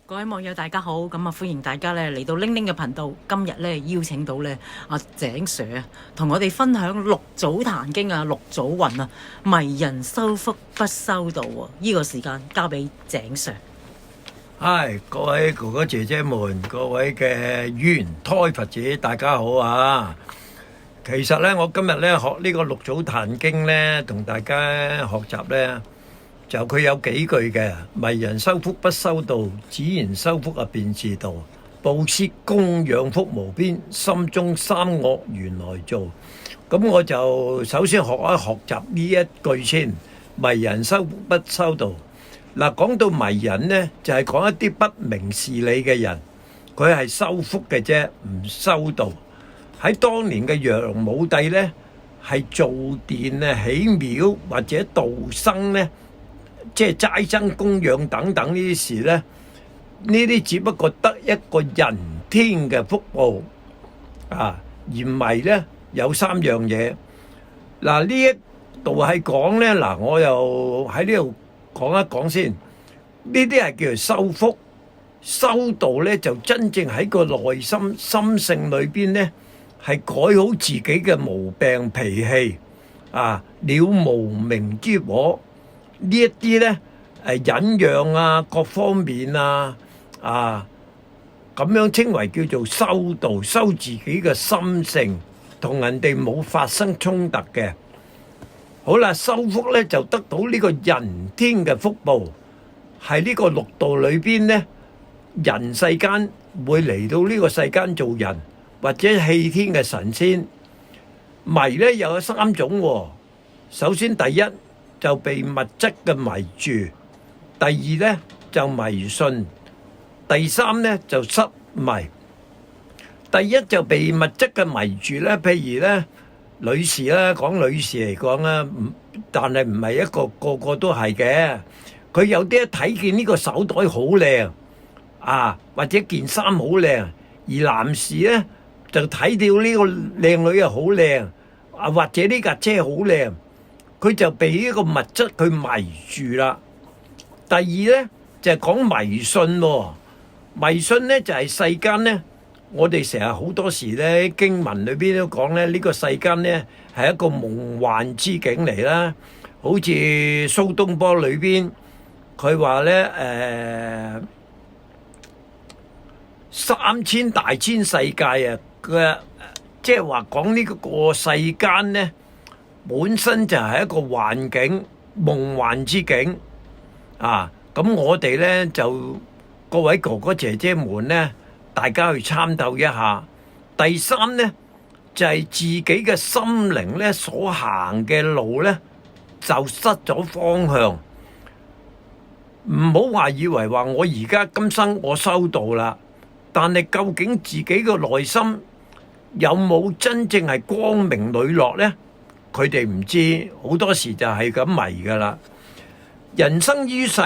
各位網友大家好，咁歡迎大家咧嚟到玲玲嘅頻道。今日咧邀請到咧阿井 Sir 啊，同我哋分享六祖壇經啊，六祖云啊，迷人修福不修道喎。呢個時間交俾井 Sir。嗨，各位哥哥姐姐們，各位嘅緣胎佛子，大家好啊！其實咧，我今日咧學呢個六祖壇經咧，同大家學習咧，就佢有幾句嘅：迷人修福不修道，只言修福啊便是道。布施供養福無邊，心中三惡原來造。咁我就首先學習呢一句先：迷人修福不修道。嗱，講到迷人呢，就係講一啲不明事理嘅人，佢係修福嘅啫，唔修道。喺當年嘅楊武帝呢，係造殿啊、起廟或者度生呢，即係齋僧供養等等呢啲事呢，呢啲只不過得一個人天嘅福報啊，而唔係呢有三樣嘢。嗱，呢一度係講呢，嗱，我又喺呢度講一講先，呢啲係叫做修福。修道呢，就真正喺個內心心性裏邊呢，係改好自己嘅毛病脾氣啊，了無明之禍。呢一啲呢，忍讓啊，各方面啊，咁樣稱為叫做修道，修自己嘅心性，同人哋冇發生衝突嘅。好啦，修福呢就得到呢個人天嘅福報，係呢個六道裏邊呢，人世間會嚟到呢個世間做人，或者棄天嘅神仙。迷呢又有三種喎。首先第一就被物質嘅迷住，第二呢就迷信，第三呢就失迷。第一就被物質嘅迷住呢，譬如呢，女士啦，講女士嚟講啦，但係唔係個個都係嘅。佢有啲一睇見呢個手袋好靚啊，或者件衫好靚，而男士呢就睇到呢個靚女又好靚啊，或者呢架車好靚，佢就被呢個物質佢迷住啦。第二呢就係講迷信喎，迷信呢就係世間呢。我哋成日好多時咧經文裏邊都講咧，呢個世間咧係一個夢幻之境嚟啦。好似蘇東坡裏邊，佢話咧3000大千世界啊，佢即係話講呢個世間咧本身就係一個幻境、夢幻之境啊。咁我哋咧就各位哥哥姐姐們咧，大家去參透一下。第三呢，就係自己嘅心靈呢所行嘅路呢，就失咗方向。唔好話以為話我而家今生我修道啦，但係究竟自己嘅內心有冇真正係光明磊落呢？佢哋唔知，好多時就係咁迷噶啦。人生於世，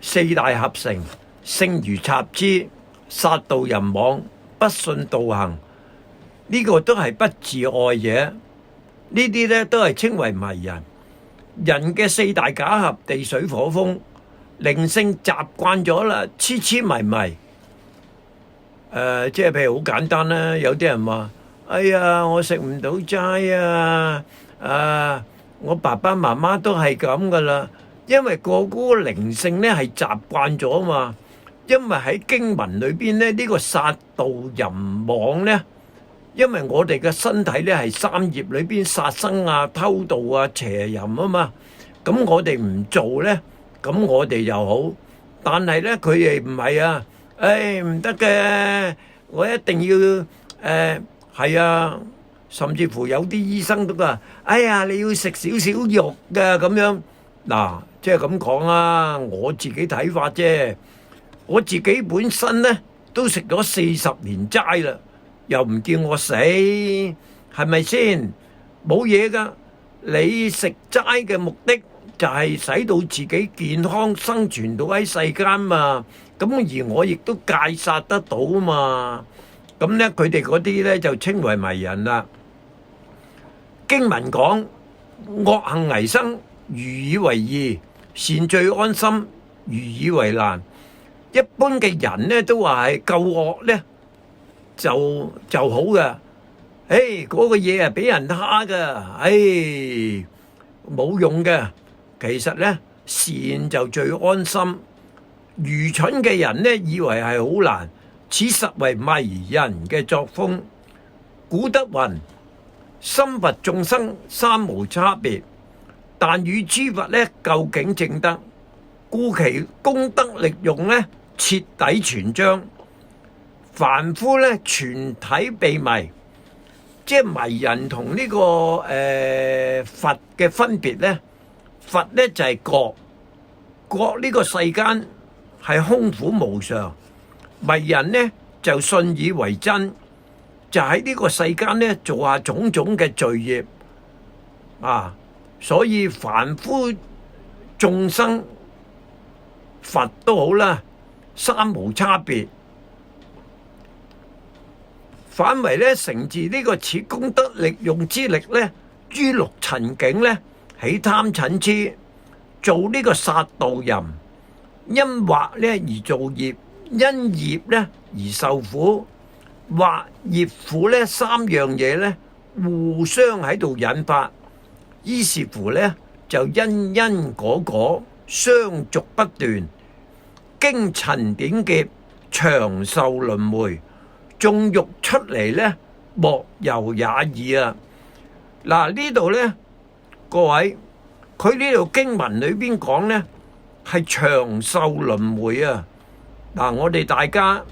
四大合成，性如插枝，殺盜淫妄，不信道行，呢個都係不自愛嘅。呢啲呢都係稱為迷人。人嘅四大假合，地水火風，靈性習慣咗啦，痴痴迷迷。即係譬如好簡單啦，有啲人話：哎呀，我食唔到齋啊！我爸爸媽媽都係咁噶啦，因為個靈性呢係習慣咗嘛。因為喺經文裏邊咧，呢個殺盜淫妄呢，因為我哋嘅身體呢係三業裏邊殺生啊、偷盜啊、邪淫啊嘛，咁我哋唔做呢，咁我哋又好。但係呢，佢哋唔係啊，唔得嘅，我一定要係啊，甚至乎有啲醫生都話：哎呀，你要食少少肉㗎咁樣。嗱，即係咁講啊，我自己睇法啫。我自己本身呢都食咗40年齋啦，又唔叫我死，係咪先？冇嘢噶。你食齋嘅目的就係使到自己健康生存到喺世間嘛。咁而我亦都戒殺得到嘛。咁呢，佢哋嗰啲呢就稱為迷人啦。經文講：惡行危生，如以為易；善罪安心，如以為難。一般嘅人咧都話係夠惡咧就好嘅。嗰個嘢啊俾人蝦㗎，冇用嘅。其實咧善就最安心。愚蠢嘅人咧以為係好難，此實為迷人嘅作風。古德云：心罰眾生三無差別，但與諸佛咧究竟正德，故其功德力用咧徹底全彰。凡夫咧全體被迷，即係迷人同呢個佛嘅分別咧。佛咧就係覺呢個世間係空苦無常，迷人呢就信以為真，就喺呢個世間呢做下種種嘅罪業所以凡夫眾生佛都好啦，三無差別。反為呢承自呢個此功德力用之力呢，諸六塵境呢起貪嗔癡，做呢個殺盜淫，因惑呢而造業，因業呢而受苦，惑業苦呢三樣嘢呢互相喺度引發，於是乎呢就因果相續不斷，經塵典劫長壽輪迴，縱欲出嚟呢莫由也已啊！嗱，呢度呢各位，佢呢度經文裏邊講呢係長壽輪迴啊！嗱，我哋大家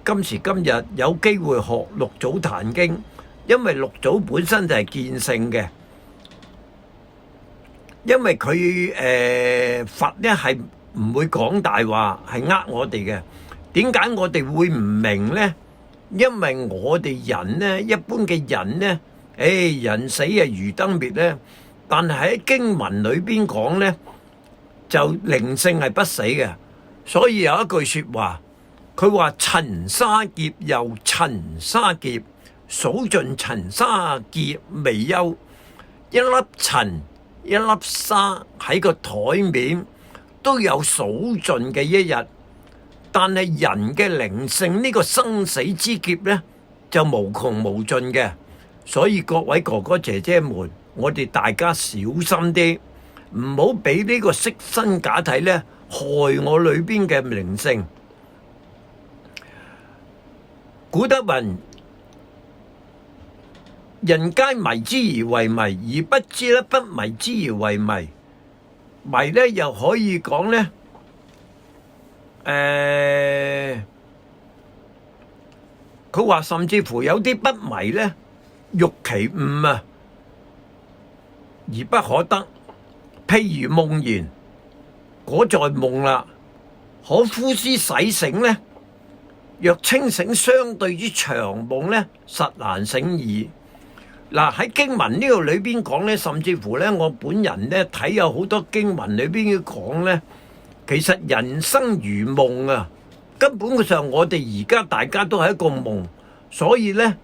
今時今日有機會學六祖壇經，因為六祖本身就係見性嘅，因為佢佛呢係唔會講大話，係我哋嘅。點解我哋會唔明呢？因為我哋人呢，一般嘅人呢，人死啊如燈滅呢。但係喺經文裏邊講呢，就靈性係不死嘅。所以有一句說話，佢話塵沙劫又塵沙劫，數盡塵沙劫未休。一粒塵一粒沙喺個台面都有數盡嘅一日。但係人嘅靈性呢個生死之劫呢，就無窮無盡嘅。所以各位哥哥姐姐們，我哋大家小心啲，唔好俾呢個色身假體呢害我裏邊嘅靈性。古德云：人皆迷之而為迷，而不知咧不迷之而為迷。迷呢又可以講呢。佢話甚至乎有啲不迷呢，欲其悟啊，而不可得。譬如夢言，果在夢啦，可呼之洗醒呢？若清醒相對於長夢呢，實難醒矣。嗱，喺經文呢度裏邊講呢，甚至乎呢，我本人呢睇有好多經文裏邊講呢。其實人生如夢啊，根本上我哋而家大家都係一個夢，所以呢，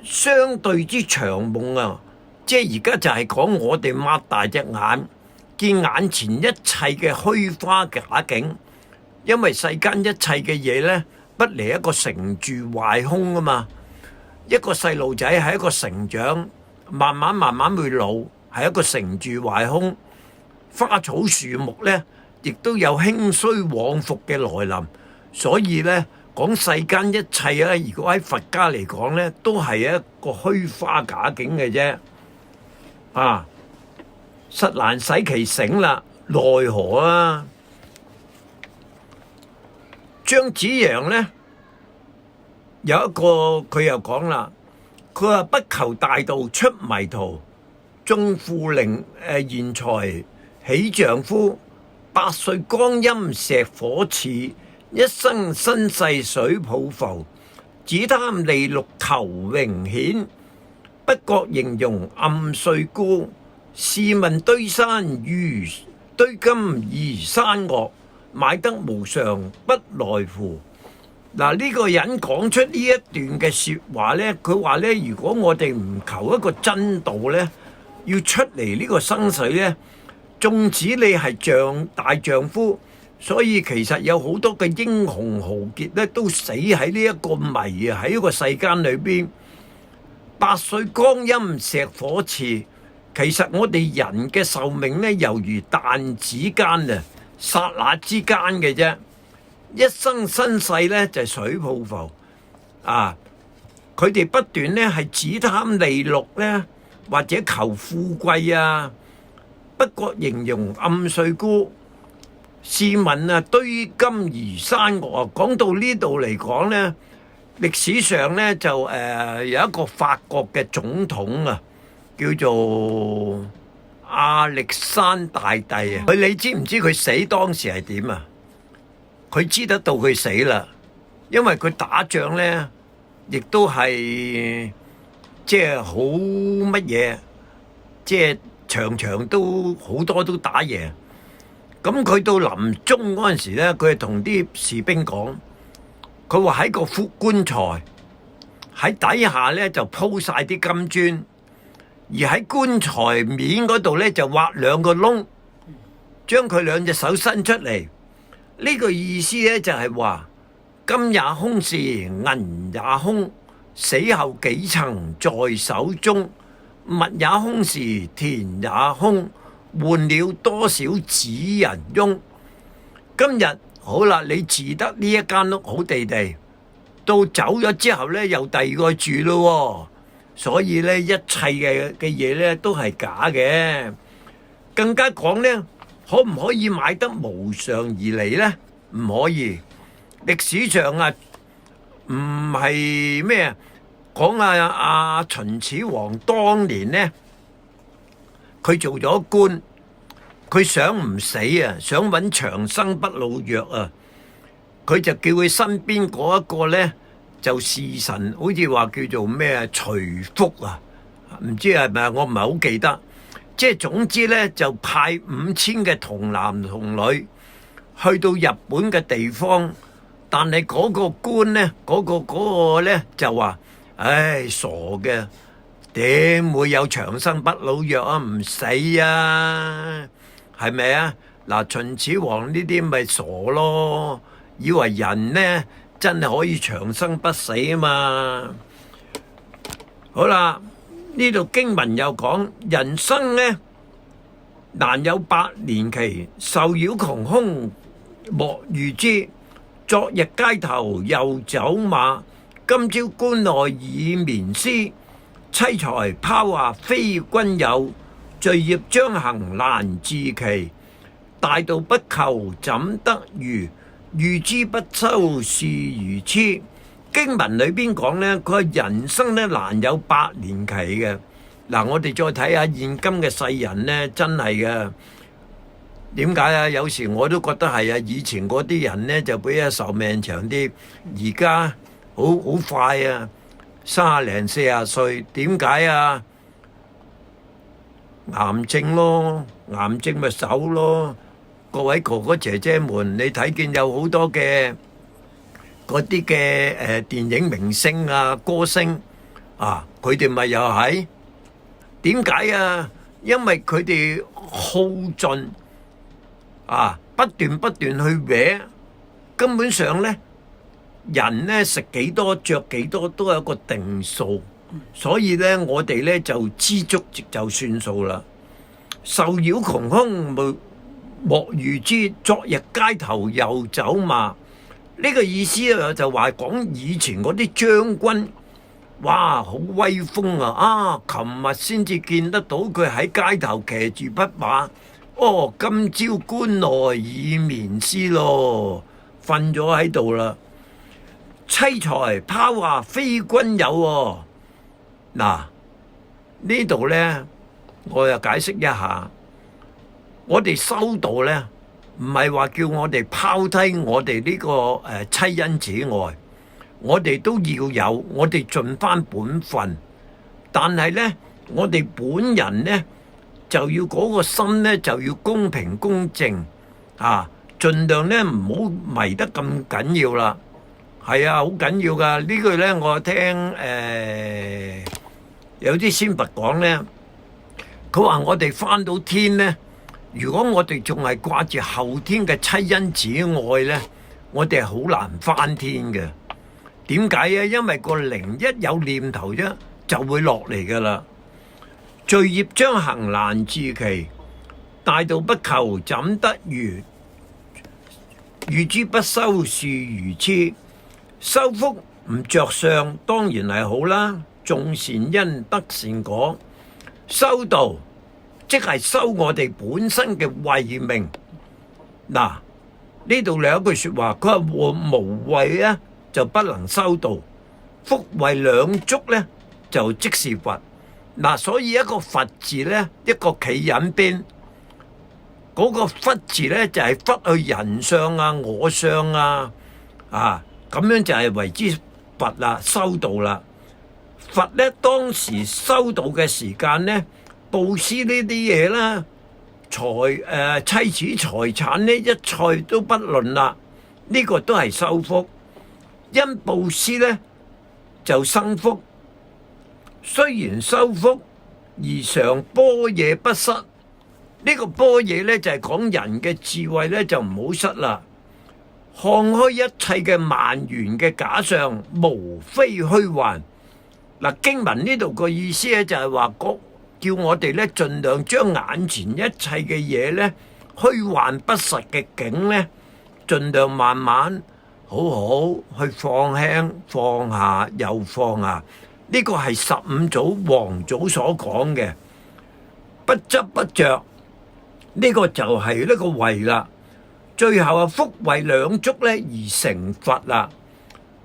相對之長夢啊，即係而家就係講我哋擘大隻眼，見眼前一切嘅虛花假境，因為世間一切嘅嘢呢，不離一個成住壞空啊嘛。一個細路仔係一個成長，慢慢會老，係一個成住壞空。花草樹木呢，亦都有興衰往復嘅來臨，所以呢，講世間一切呢，如果喺佛家嚟講呢，都係一個虛花假境嘅啫。實難使其醒啦，奈何啊？張子陽呢，有一個佢又講啦，佢話不求大道出迷途，縱富齡賢才喜丈夫，8歲光陰石火刺，一生身世水泡浮，只貪利祿求榮顯，不覺形容暗歲孤。試問堆金如山岳，買得無常不來乎。嗱，呢個人講出呢一段嘅說話呢，佢話呢，如果我哋唔求一個真道呢，要出嚟呢個生死呢，縱使你係大丈夫，所以其實有好多嘅英雄豪傑咧，都死喺呢一個迷啊，喺一個世間裏邊。百歲光陰石火刺，其實我哋人嘅壽命咧，猶如彈指間啊，剎那之間嘅啫。一生身世咧就係水泡浮啊！佢哋不斷咧係只貪利祿咧，或者求富貴啊，不覺形容暗碎孤。試問啊，堆金如山岳啊！講到呢度嚟講呢，歷史上呢就有一個法國嘅總統啊，叫做亞歷山大帝啊。你知唔知佢死當時係點啊？佢知得到佢死啦，因為佢打仗呢，亦都係即係好乜嘢，即係場場都好多都打贏。咁佢到臨終嗰陣時咧，佢係同啲士兵講，佢話喺個副棺材喺底下咧就鋪晒啲金磚，而喺棺材面嗰度咧就挖兩個窿，將佢兩隻手伸出嚟。呢個意思咧就係話金也空時銀也空，死後幾層在手中，物也空時田也空，換了多少紙人翁？今日好啦，你住得呢一間屋好地地，到走咗之後呢，又第二個住咯，所以呢，一切嘅嘢呢都係假嘅。更加講呢，可唔可以買得無償而嚟呢？唔可以。歷史上啊，唔係咩講阿秦始皇當年呢，佢做咗官，佢想唔死啊，想揾長生不老藥啊，佢就叫佢身邊嗰一個呢，就侍臣，好似話叫做咩徐福啊，唔知係咪，我唔係好記得。即係總之呢，就派5000嘅童男童女去到日本嘅地方，但係嗰個官呢，嗰個呢就話：唉，傻嘅。點會有長生不老藥啊？唔死啊，係咪啊？嗱，秦始皇呢啲咪傻咯，以為人呢真係可以長生不死啊嘛。好啦，呢度經文又講，人生呢難有百年期，受擾窮凶莫如之。昨日街頭又走馬，今朝關內已眠屍。妻財拋下非君有，罪孽將行難自期。大道不求怎得如？遇之不修是如痴。經文裏邊講呢，佢話人生呢難有百年期嘅。嗱，我哋再睇下現今嘅世人呢，真係嘅。點解啊？有時我都覺得係啊，以前嗰啲人呢就比較壽命長啲，而家好快啊，30零40歲，點解啊？癌症咯，癌症咪走咯。各位哥哥姐姐們，你睇見有好多嘅嗰啲嘅電影明星啊、歌星啊，佢哋咪又係點解啊？因為佢哋耗盡啊，不斷去搲，根本上呢。人呢食幾多着幾多都有一個定數，所以呢，我哋呢就知足就算數啦。受擾窮凶莫如之，昨日街頭又走馬。呢個意思啊，就話講以前嗰啲將軍，哇，好威風啊！啊，琴日先至見得到佢喺街頭騎住匹馬，哦，今朝關內已眠屍咯，瞓咗喺度啦。妻財拋下非君有喎。嗱，呢度呢，我又解釋一下，我哋修道呢，唔係話叫我哋拋低我哋呢個妻恩子愛，我哋都要有，我哋盡翻本分，但係呢，我哋本人呢，就要嗰個心呢，就要公平公正啊，盡量呢唔好迷得咁緊要啦。係啊，好緊要噶。呢句呢，我聽有啲先佛講呢，佢話我哋返到天呢，如果我哋仲係掛住後天嘅妻恩子愛呢，我哋係好難翻天嘅。點解啊？因為個靈一有念頭啫，就會落嚟噶啦。罪孽將行難自期，大道不求怎得如？遇之不修是愚痴。修福唔着相，當然係好啦。種善因得善果，修道即係修我哋本身嘅慧命。嗱，呢度有一句說話，佢話無慧啊就不能修道，福慧兩足呢，就即是佛。嗱，所以一個佛字呢，一個企人邊，嗰個忽字呢，就係忽去人相啊、我相啊，咁樣就係為之佛啦，修道啦。佛呢，當時修道嘅時間呢，布施呢啲嘢啦，妻子財產呢，一切都不論啦。呢個都係修福，因布施呢，就生福。雖然修福而常般若不失，呢個般若呢，就係講人嘅智慧呢，就唔好失啦。看開一切嘅萬緣嘅假相，無非虛幻。嗱，經文呢度個意思咧就係話，叫我哋咧盡量將眼前一切嘅嘢咧虛幻不實嘅境咧，盡量慢慢好好去放輕放下又放下。呢個係15祖皇祖所講嘅，不執不着，呢個就係呢個慧啦。最後啊，福慧兩足咧而成佛啦。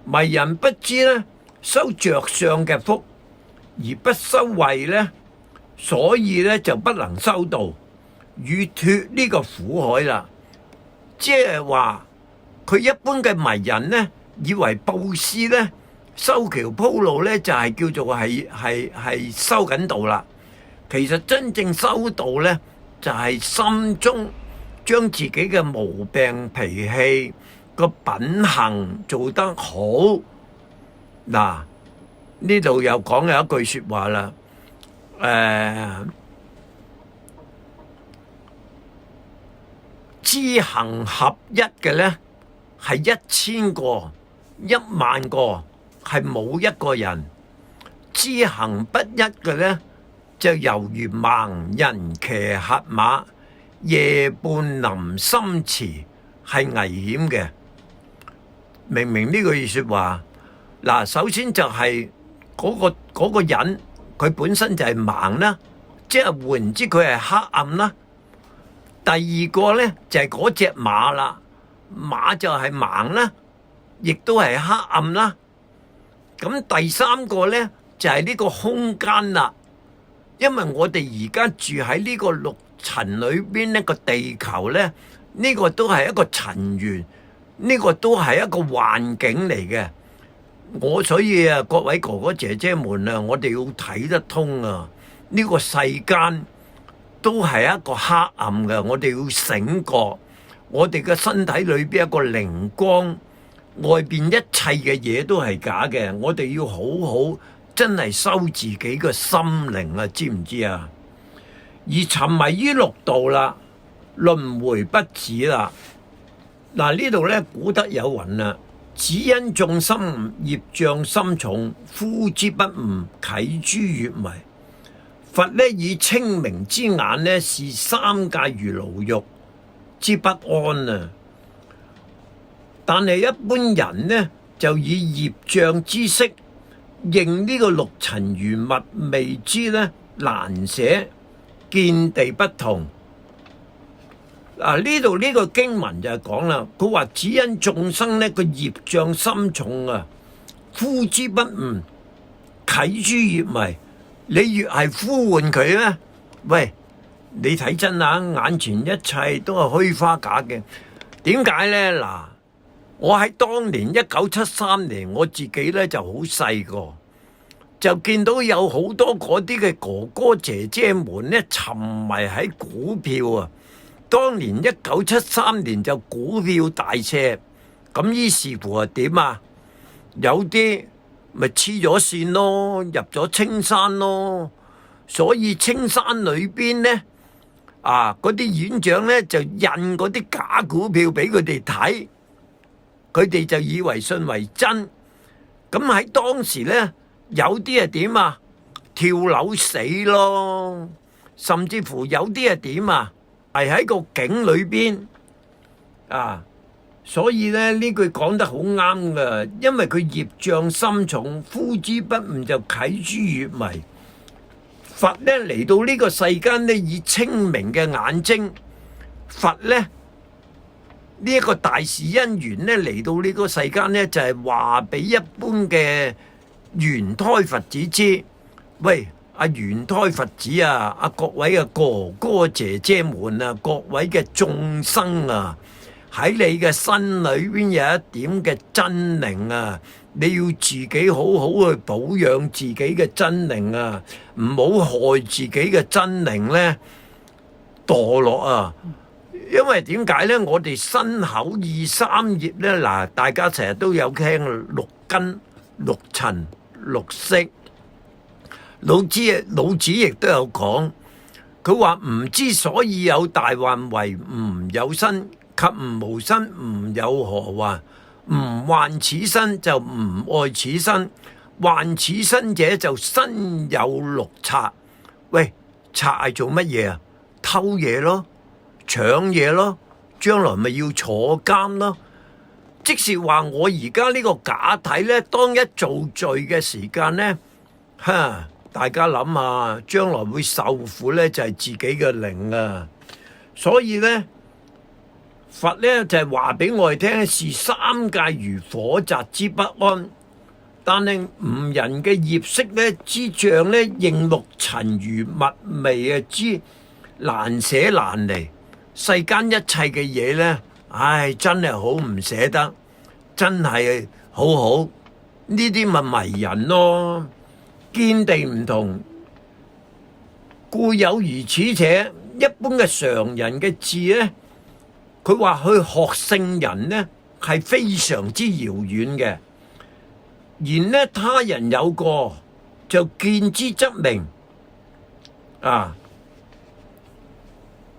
迷人不知咧，修着相嘅福，而不修慧呢，所以呢就不能修道，與脫呢個苦海啦。即係話佢一般嘅迷人呢，以為布施呢、修橋鋪路呢，就係叫做係修緊道啦。其實真正修道呢，就係心中將自己嘅毛病脾氣個品行做得好。嗱，呢度又講有一句說話啦，知行合一嘅呢係1000個、10000個，係冇一個人；知行不一嘅呢，就猶如盲人騎瞎馬，夜半臨深池，係危險嘅。明明呢句說話。嗱，首先就係嗰個人，佢本身就係盲啦，即係換言之，佢係黑暗啦。第二個呢，就係嗰隻馬啦，馬就係盲啦，亦都係黑暗啦。咁第三個呢，就係呢個空間啦，因為我哋而家住喺呢個六塵裏邊呢個地球呢，呢個都係一個塵緣，呢個都係一個環境嚟嘅。所以啊，各位哥哥姐姐們啊，我哋要睇得通啊！呢個世間都係一個黑暗嘅，我哋要醒覺。我哋嘅身體裏邊一個靈光，外邊一切嘅嘢都係假嘅。我哋要好好真係修自己嘅心靈啊，知唔知啊？而沉迷於六道啦，輪迴不止啦。嗱，呢度呢，古德有云啊。只因眾生業障深重，呼之不悟，啟諸越迷。佛呢以清明之眼呢，視三界如牢獄之不安啊！但係一般人呢，就以業障之色，認呢個六塵如物，未知呢難捨，見地不同。呢度呢個經文就係講啦，佢話只因眾生呢個業障深重啊，呼之不悟，啟諸越迷。你越係呼喚佢呢，喂，你睇真啊，眼前一切都係虛花假嘅。點解呢？嗱，我喺當年1973年，我自己呢就好細個，就見到有好多嗰啲嘅哥哥姐姐們呢，沉迷喺股票啊。當年1973年就股票大瀉，咁於是乎係點啊？有啲咪黐咗線咯，入咗青山咯。所以青山裏邊呢，嗰啲院長呢，就印嗰啲假股票俾佢哋睇，佢哋就以為信為真。咁喺當時呢，有啲係點啊？跳樓死咯，甚至乎有啲係點啊？係喺個井裏邊所以呢，呢句講得好啱噶，因為佢業障深重，呼之不悟就啟諸月迷。佛呢嚟到呢個世間呢，以清明嘅眼睛，佛呢，呢一個大事因緣呢嚟到呢個世間呢，就係話俾一般嘅圓胎佛子知，喂，阿圓胎佛子啊，各位嘅哥哥姐姐們啊，各位嘅眾生啊，喺你嘅身裏邊有一點嘅真靈啊，你要自己好好去保養自己嘅真靈啊，唔好害自己嘅真靈呢墮落啊！因為點解呢？我哋身口意三業呢，嗱，大家成日都有聽六根、六塵、六識。老子亦都有講，佢話吾之所以有大患，為吾有身，及吾無身，吾有何患？吾患此身，就吾愛此身。患此身者，就身有六賊。喂，賊係做乜嘢啊？偷嘢咯，搶嘢咯，將來咪要坐監咯。即是話我而家呢個假體呢，當一做罪嘅時間呢，大家諗下，將來會受苦呢，就係自己嘅靈啊。所以呢，佛呢就係話俾我哋聽，是三界如火宅之不安。但係吾人嘅業識呢，之障呢，應六塵如蜜味之難捨難離。世間一切嘅嘢呢，真係好唔捨得，真係好好。呢啲咪迷人咯。見地唔同，故有如此者。一般嘅常人嘅智呢，佢話去學聖人呢係非常之遙遠嘅。然呢他人有過，就見之則明。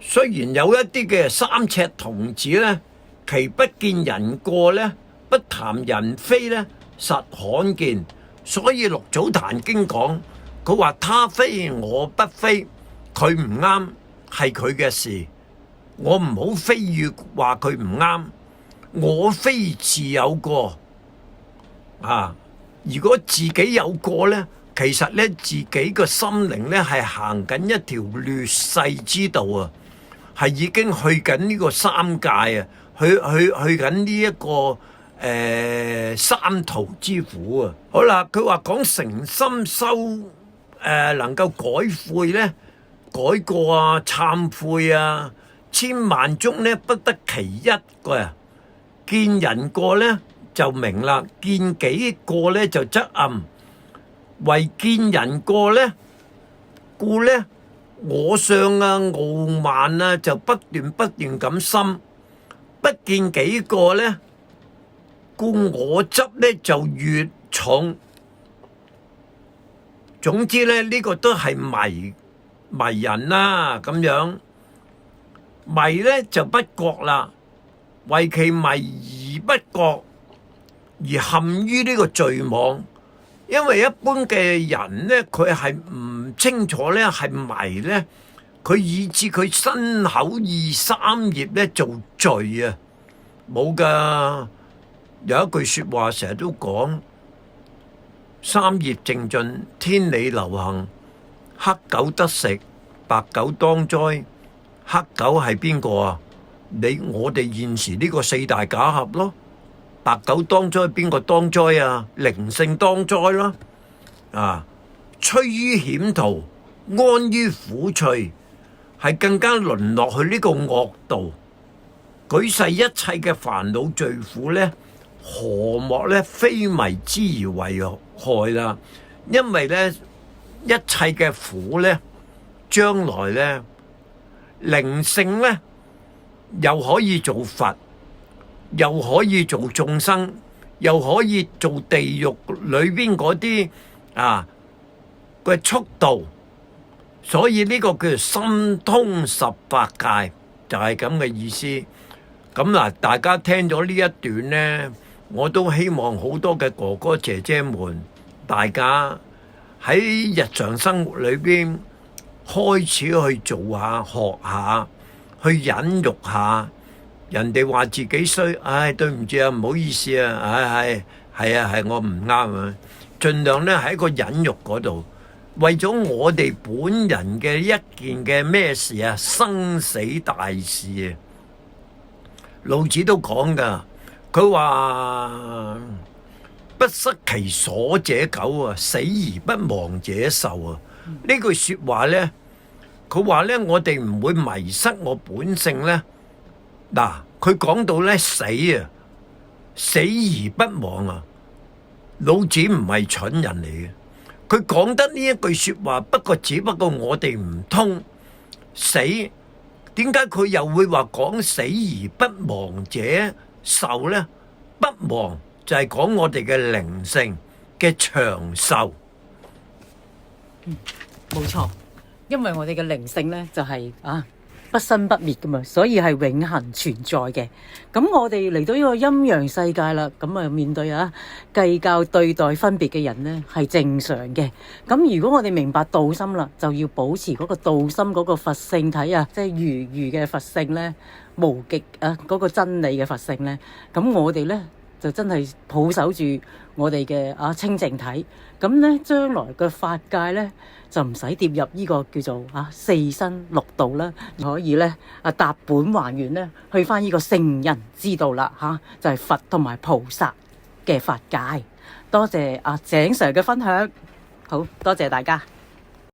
雖然有一啲嘅三尺童子呢，其不見人過呢，不談人非呢，實罕見。所以六祖壇經講，佢話他非我不非，佢唔啱係佢嘅事，我唔好非議話佢唔啱，我非自有過。如果自己有過呢，其實呢，自己個心靈呢係行緊一條劣世之道啊，係已經去緊呢個三界啊，去緊呢一個三途之苦啊！好啦，佢話講誠心修能夠改悔呢，改過啊，懺悔啊，千萬中呢不得其一個。見人過呢就明啦，見己過呢就則暗。為見人過呢，故呢我相啊、傲慢啊就不斷咁深；不見己過呢，故我執呢就越重。總之呢，呢個都係迷人啦，咁樣迷呢就不覺啦，為其迷而不覺，而陷於呢個罪網。因為一般嘅人呢，佢係唔清楚呢係迷呢，佢以致佢身口意三業呢做罪啊，冇噶。有一句說話成日都講，三業淨盡，天理流行，黑狗得食，白狗當災。黑狗係邊個啊？我哋現時呢個四大假合咯。白狗當災，邊個當災啊？靈性當災咯。趨於險途，安於苦趣，係更加淪落去呢個惡道。舉世一切嘅煩惱罪苦呢，何莫呢非迷之而為害啦？因為呢一切嘅苦呢，將來呢靈性呢又可以做佛，又可以做眾生，又可以做地獄裏邊嗰啲嘅速度。所以呢個叫做心通十法界，就係咁嘅意思。咁嗱，大家聽咗呢一段呢，我都希望好多嘅哥哥姐姐們，大家喺日常生活裏邊開始去做下、學下、去忍辱下。人哋話自己衰，唉，對唔住啊，唔好意思啊，唉，係我唔啱啊，盡量呢喺個忍辱嗰度，為咗我哋本人嘅一件嘅咩事啊，生死大事啊，老子都講噶，佢話不失其所者久啊，死而不亡者壽啊。呢句說話呢，佢話呢，我哋唔會迷失我本性呢。嗱，佢講到咧死啊，死而不亡啊，老子唔係蠢人嚟嘅，佢講得呢一句說話，只不過我哋唔通死，點解佢又會話講死而不亡者壽呢？不亡就係講我哋嘅靈性嘅長壽。冇錯，因為我哋嘅靈性呢，就係不生不滅噶嘛，所以係永恆存在嘅。咁我哋嚟到呢個陰陽世界啦，咁面對計較對待分別嘅人呢，係正常嘅。咁如果我哋明白道心啦，就要保持嗰個道心嗰個佛性體即係如嘅佛性呢，無極嗰個真理嘅佛性呢。咁我哋呢，就真係抱守住我哋嘅清淨體。咁呢，將來嘅法界呢，就唔使跌入呢個叫做四生六道啦，可以咧達本還原咧，去翻呢個聖人之道啦就係佛同埋菩薩嘅法界。多謝井 Sir 嘅分享，好多謝大家。